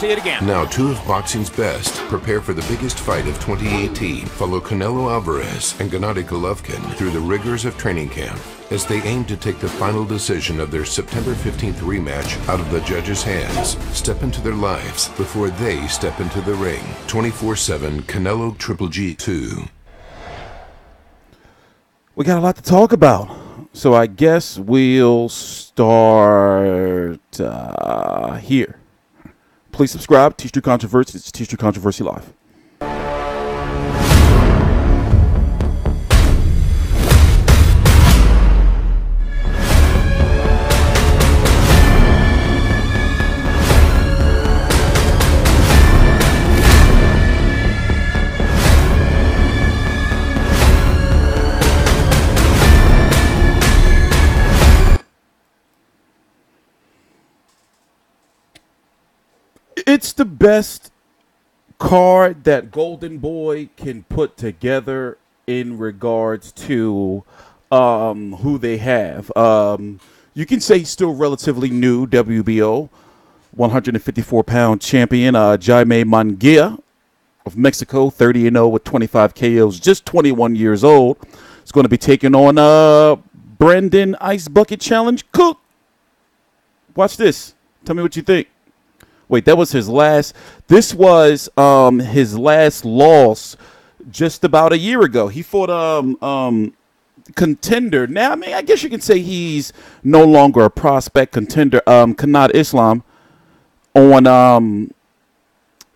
See it again. Now, two of boxing's best prepare for the biggest fight of 2018. Follow Canelo Alvarez and Gennady Golovkin through the rigors of training camp as they aim to take the final decision of their September 15th rematch out of the judges' hands. Step into their lives before they step into the ring. 24/7 Canelo Triple G 2. We got a lot to talk about, so I guess we'll start here. Please subscribe. TstreeT Controversy. It's TstreeT Controversy Live. It's the best card that Golden Boy can put together in regards to who they have. You can say he's still relatively new, WBO, 154-pound champion, Jaime Munguia of Mexico, 30-0 with 25 KOs, just 21 years old. He's going to be taking on Brendan Ice Bucket Challenge Cook. Watch this. Tell me what you think. Wait, that was his last. This was his last loss just about a year ago. He fought contender. Now, I mean, I guess you can say he's no longer a prospect contender. Kanad Islam on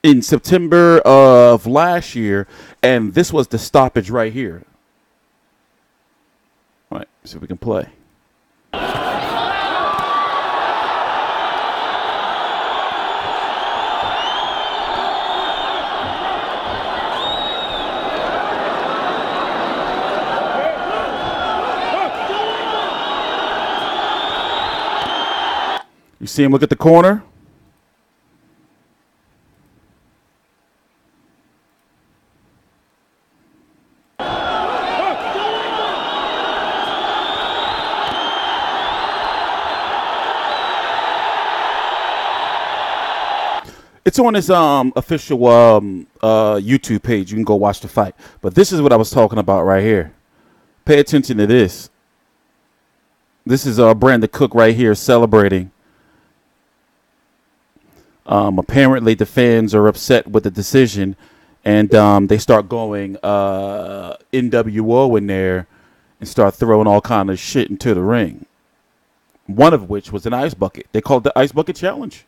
in September of last year, and this was the stoppage right here. All right, see if we can play. You see him look at the corner? It's on his official YouTube page. You can go watch the fight. But this is what I was talking about right here. Pay attention to this. This is Brandon Cook right here celebrating. Apparently, the fans are upset with the decision, and they start going NWO in there and start throwing all kind of shit into the ring. One of which was an ice bucket. They called it the Ice Bucket Challenge.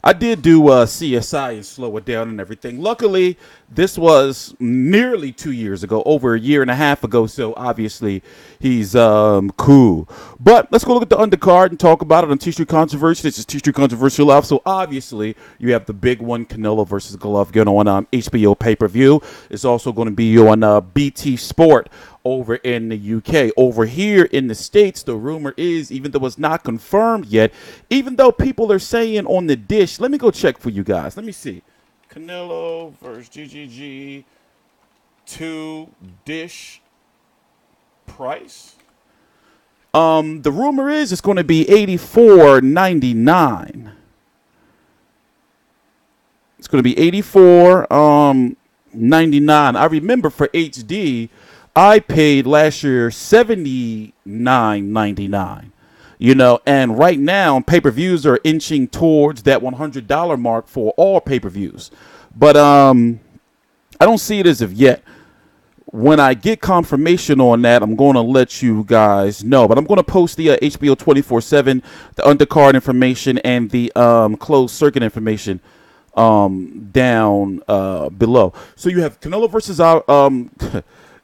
I did do CSI and slow it down and everything. Luckily, this was nearly 2 years ago, over a year and a half ago. So obviously, he's cool. But let's go look at the undercard and talk about it on TstreeT Controversy. This is TstreeT Controversy Live. So obviously, you have the big one, Canelo versus Golovkin on HBO Pay-Per-View. It's also going to be on BT Sport over in the UK. Over here in the States, the rumor is, even though it's not confirmed yet, even though people are saying on the dish, let me go check for you guys. Let me see. Canelo versus GGG 2 dish price. The rumor is it's going to be $84.99. It's going to be $84.99. I remember for HD, I paid last year $79.99. You know, and right now pay-per-views are inching towards that $100 mark for all pay-per-views. But I don't see it as of yet. When I get confirmation on that, I'm going to let you guys know. But I'm going to post the HBO 24/7, the undercard information, and the closed circuit information down below. So you have Canelo versus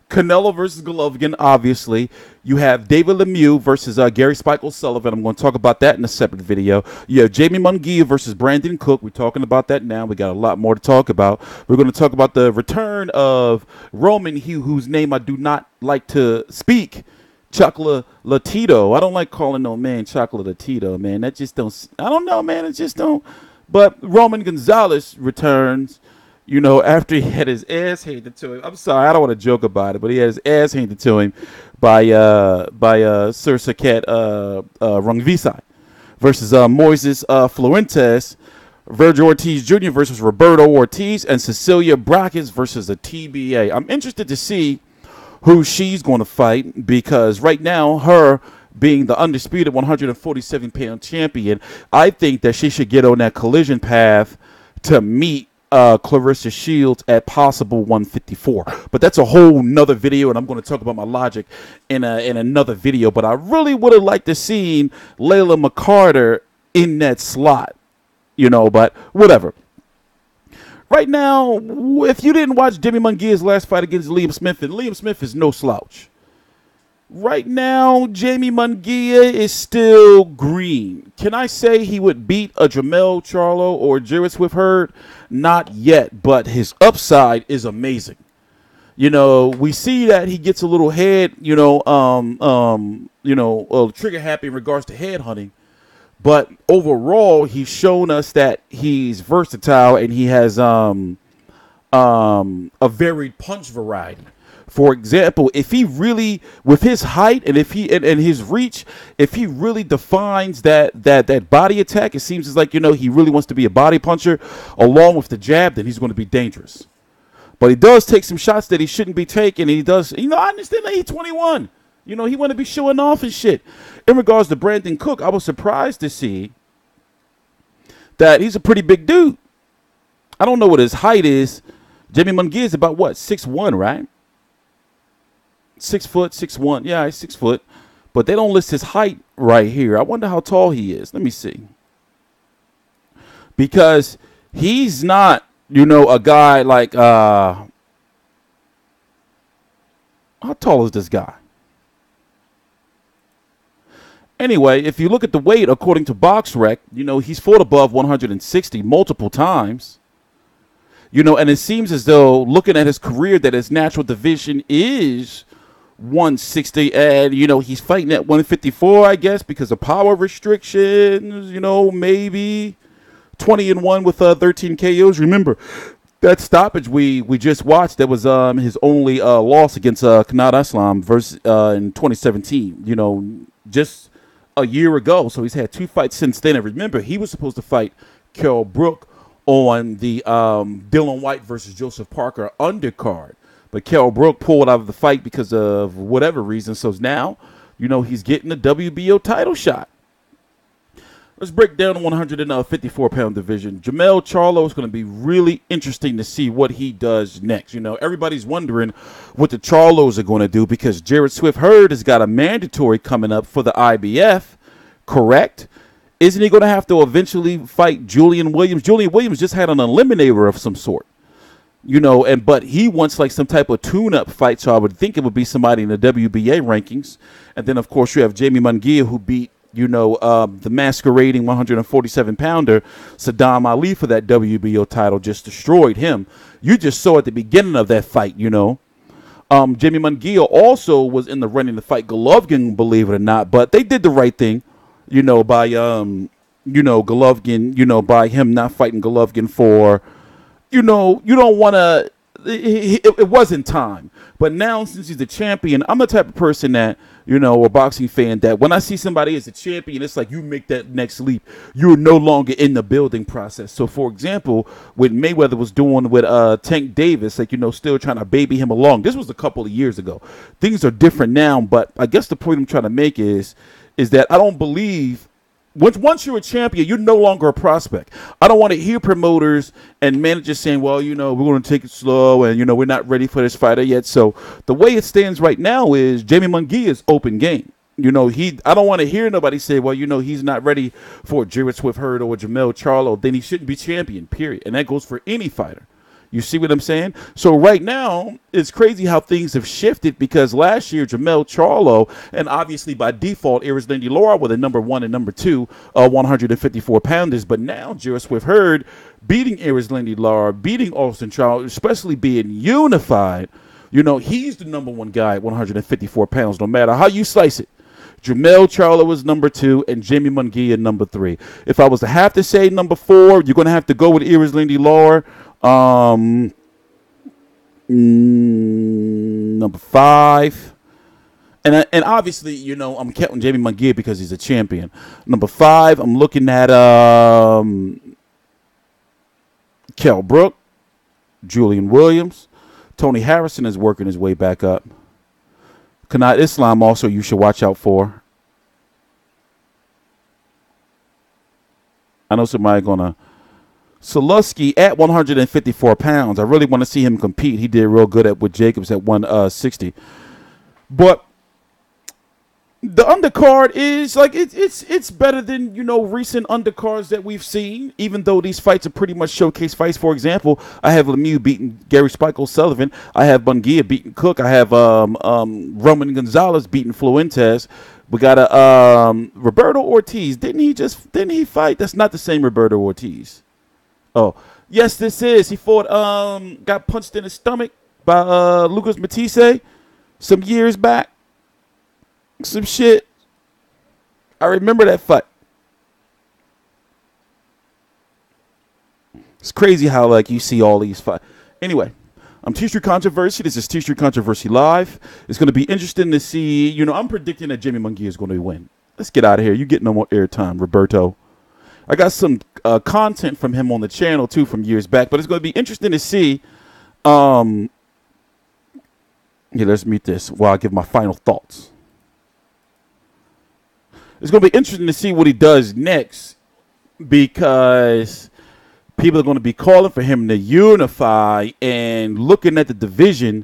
Canelo versus Golovkin, obviously. You have David Lemieux versus Gary Spike O'Sullivan. I'm going to talk about that in a separate video. You have Jaime Munguia versus Brandon Cook. We're talking about that now. We got a lot more to talk about. We're going to talk about the return of Roman, whose name I do not like to speak, Chocolatito. I don't like calling no man Chocolatito, man. That just don't, I don't know, man. It just don't. But Roman Gonzalez returns, you know, after he had his ass handed to him. I'm sorry, I don't want to joke about it, but he had his ass handed to him by Sir Saket Rungvisai versus Moises Florentes, Virgil Ortiz Jr. versus Roberto Ortiz, and Cecilia Brackets versus a TBA. I'm interested to see who she's going to fight, because right now, her being the undisputed 147-pound champion, I think that she should get on that collision path to meet Clarissa Shields at possible 154. But that's a whole nother video, and I'm going to talk about my logic in another video. But I really would have liked to see Layla McCarter in that slot, you know, but whatever. Right now, if you didn't watch Jaime Munguia's last fight against Liam Smith, and Liam Smith is no slouch. Right now, Jaime Munguia is still green. Can I say he would beat a Jamel Charlo or Jared Swift Hurd? Not yet, but his upside is amazing. You know, we see that he gets a little head, trigger happy in regards to head hunting. But overall, he's shown us that he's versatile and he has a varied punch variety. For example, if he really, with his height and if he and his reach, if he really defines that body attack, it seems as like, you know, he really wants to be a body puncher along with the jab, then he's going to be dangerous. But he does take some shots that he shouldn't be taking, and he does, you know, I understand that he's 21. You know, he want to be showing off and shit. In regards to Brandon Cook, I was surprised to see that he's a pretty big dude. I don't know what his height is. Jaime Munguia is about what, 6'1", right? 6 foot, 6'1". Yeah, he's 6 foot. But they don't list his height right here. I wonder how tall he is. Let me see. Because he's not, you know, a guy like, how tall is this guy? Anyway, if you look at the weight, according to BoxRec, you know, he's fought above 160 multiple times. You know, and it seems as though, looking at his career, that his natural division is 160. And, you know, he's fighting at 154, I guess, because of power restrictions, you know, maybe 20-1 with 13 KOs. Remember, that stoppage we just watched, that was his only loss against Kanat Islam versus, in 2017, you know, just a year ago. So he's had 2 fights since then. And remember, he was supposed to fight Kell Brook on the Dylan White versus Joseph Parker undercard. But Kell Brook pulled out of the fight because of whatever reason. So now, you know, he's getting the WBO title shot. Let's break down the 154-pound division. Jamel Charlo is going to be really interesting to see what he does next. You know, everybody's wondering what the Charlos are going to do, because Jared Swift Hurd has got a mandatory coming up for the IBF, correct? Isn't he going to have to eventually fight Julian Williams? Julian Williams just had an eliminator of some sort. You know, but he wants like some type of tune-up fight, so I would think it would be somebody in the WBA rankings. And then, of course, you have Jaime Munguia, who beat, you know, the masquerading 147-pounder Saddam Ali for that WBO title, just destroyed him. You just saw at the beginning of that fight, you know. Jaime Munguia also was in the running to fight Golovkin, believe it or not, but they did the right thing, you know, by, you know, Golovkin, you know, by him not fighting Golovkin for, you know, you don't want to, it wasn't time. But now, since he's the champion, I'm the type of person that, you know, a boxing fan, that when I see somebody as a champion, it's like you make that next leap. You're no longer in the building process. So, for example, what Mayweather was doing with Tank Davis, like, you know, still trying to baby him along. This was a couple of years ago. Things are different now, but I guess the point I'm trying to make is that I don't believe, once you're a champion, you're no longer a prospect. I don't want to hear promoters and managers saying, well, you know, we're going to take it slow and, you know, we're not ready for this fighter yet. So the way it stands right now is Jaime Munguia is open game. You know, I don't want to hear nobody say, well, you know, he's not ready for Jared Swift Hurd or Jamel Charlo. Then he shouldn't be champion, period. And that goes for any fighter. You see what I'm saying? So right now, it's crazy how things have shifted because last year, Charlo, and obviously by default, Lindy Lara were the number 1 and number 2 154 pounders. But now, just with Hurd beating Lindy Lara, beating Austin Charlo, especially being unified, you know, he's the number 1 guy at 154 pounds, no matter how you slice it. Charlo was number 2 and Jaime Munguia number 3. If I was to have to say number 4, you're going to have to go with Lindy Lara. Number 5. And obviously, you know, I'm counting Jaime Munguia because he's a champion. Number 5, I'm looking at Kell Brook, Julian Williams. Tony Harrison is working his way back up. Kanat Islam also you should watch out for. I know somebody gonna Solusky at 154 pounds. I really want to see him compete. He did real good with Jacobs at 160. But the undercard is like it's better than, you know, recent undercards that we've seen, even though these fights are pretty much showcase fights. For example, I have Lemieux beating Gary Spike O'Sullivan. I have Munguia beating Cook. I have Roman Gonzalez beating Fuentes. We got a Roberto Ortiz. Didn't he fight? That's not the same Roberto Ortiz. Oh, yes, this is. He fought got punched in the stomach by Lucas Matisse some years back. Some shit. I remember that fight. It's crazy how, like, you see all these fights. Anyway, I'm TstreeT Controversy. This is TstreeT Controversy Live. It's going to be interesting to see. You know, I'm predicting that Jaime Munguia is going to win. Let's get out of here. You get no more airtime, Roberto. I got some content from him on the channel, too, from years back. But it's going to be interesting to see. Here, let's meet this while I give my final thoughts. It's going to be interesting to see what he does next because people are going to be calling for him to unify, and looking at the division,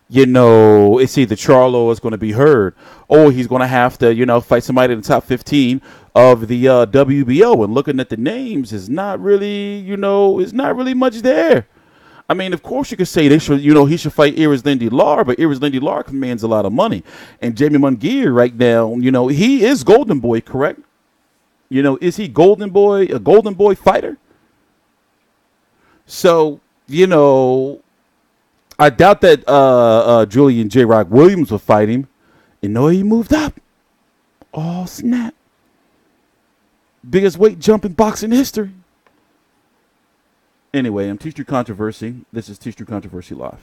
you know, it's either Charlo or it's going to be Hurd, or he's going to have to, you know, fight somebody in the top 15 of the WBO. And looking at the names is not really, you know, it's not really much there. I mean, of course you could say they should, you know, he should fight Lindy Lara, but Lindy Lara commands a lot of money. And Jaime Munguia right now, you know, he is Golden Boy, correct? You know, is he Golden Boy, a Golden Boy fighter? So, you know, I doubt that Julian J. Rock Williams will fight him. And no, he moved up. Oh, snap. Biggest weight jump in boxing history. Anyway, I'm TstreeT Controversy. This is TstreeT Controversy Live.